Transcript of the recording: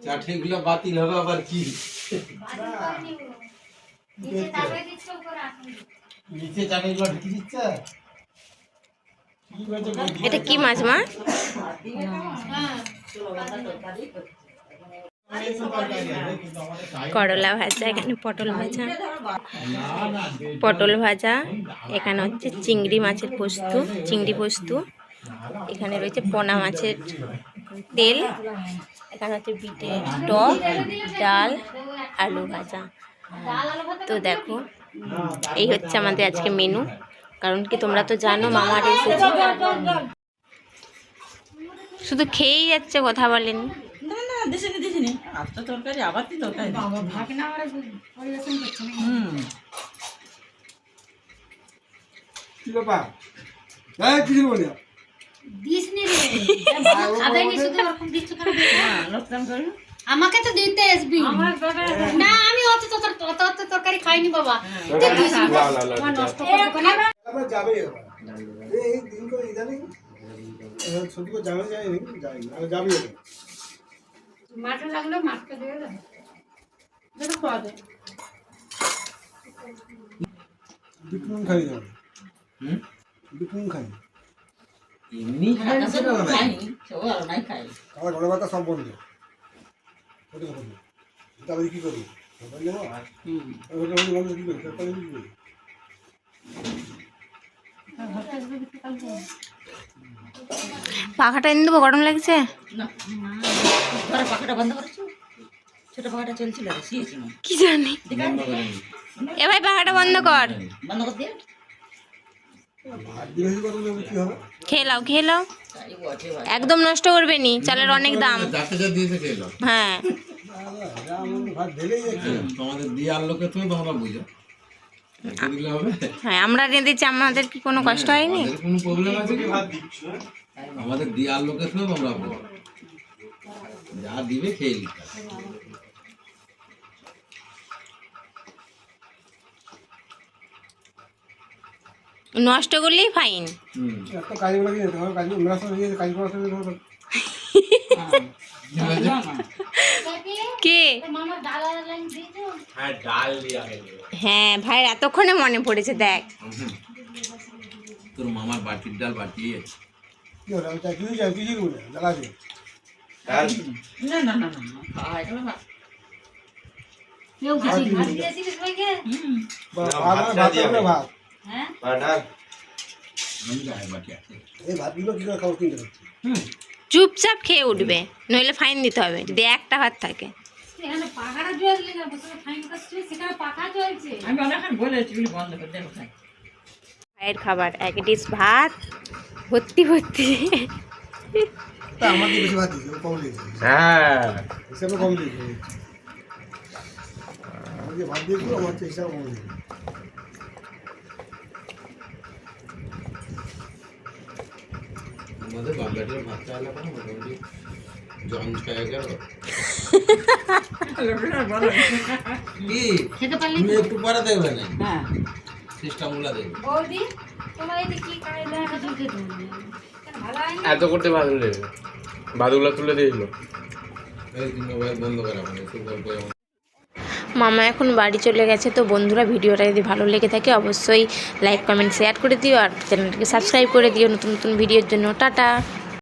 চাটনিগুলো বাতিল হবে আবার কি? নিচে চাটনিগুলো ঢুকে দিচ্ছে। এটা কি মাছ মা? করলা ভাজা, এখানে পটল ভাজা, পটল ভাজা, এখানে হচ্ছে চিংড়ি মাছের পোস্ত, চিংড়ি পোস্ত, এখানে রয়েছে পোনা মাছের তেল, এখানে হচ্ছে বিটের টক, ডাল, আলু ভাজা। তো দেখো এই হচ্ছে আমাদের আজকে মেনু। কারণ কি তোমরা তো জানো মামার এসেছে, শুধু খেয়েই যাচ্ছে, কথা বলেন। আমাকে তো দিতে আসবি না, আমি অত তরকারি খাইনি বাবা। নষ্ট করবো না যাবে এই দিন করে ইদানিং ছুটি করে যাবে যায়নি যাবে মাঠে লাগলো মাঠকে দিয়ে দেবে দেখো খাওয়া দেয় বিটুন খাই যাবে বিটুন খাই এমনি খাই না সবাই আর নাই খাই খাওয়া ঘরে ভাত সব বন্ধ কত কত তাহলে কি করব মোবাইল নেব ওটা হলো মানুষ কি করে তাহলে কি করব পাখাটা এনে দেবো, গরম লাগছে না ঘরে পাখাটা বন্ধ করেছো, ছোট পাখাটা চলছিল কি জানি। এ ভাই পাখাটা বন্ধ কর, বন্ধ করে দিয়ে খেয়ে লাও খেয়ে লাও, একদম নষ্ট করবে নি, চালের অনেক দাম। হ্যাঁ তোমাদের দিয়ার লোকে তুমি তোমরা বুঝো হ্যাঁ, আমরা রেঁধেছি, আমাদের কি কোনো কষ্ট হয়নি? কোনো প্রবলেম আছে কি? আমাদের দিয়ার লোকে তুমি তোমরা বুঝো, যা দিবে খেয়ে নিতে। নষ্ট করলেই ফাইন। কে? হ্যাঁ ভাই এতক্ষণে মনে পড়েছে, দেখ তোর মামার বাটির ডাল বাটিয়ে না না না খাওয়া চুপচাপ খেয়ে উঠবে, নইলে ফাইন দিতে হবে যদি একটা ভাত থাকে। ভাইয়ের খাবার এক ডিশ ভাত ভর্তি ভর্তি। আমাদের বাংলাদেশের ভাত চাইলে মোটামুটি জন খায় গেল কি তুমি একটু পরে দেখবে না? হ্যাঁ সিস্টেমগুলো দেখবে। এত করতে ভালো লেগে বাদুগুলো তুলে দিয়ে দিল। এই মোবাইল বন্ধ করা মানে একটু গল্প। মামা এখন বাড়ি চলে গেছে। তো বন্ধুরা ভিডিওটা যদি ভালো লেগে থাকে অবশ্যই লাইক কমেন্ট শেয়ার করে দিও, আর চ্যানেলটাকে সাবস্ক্রাইব করে দিও নতুন নতুন ভিডিওর জন্য। টাটা।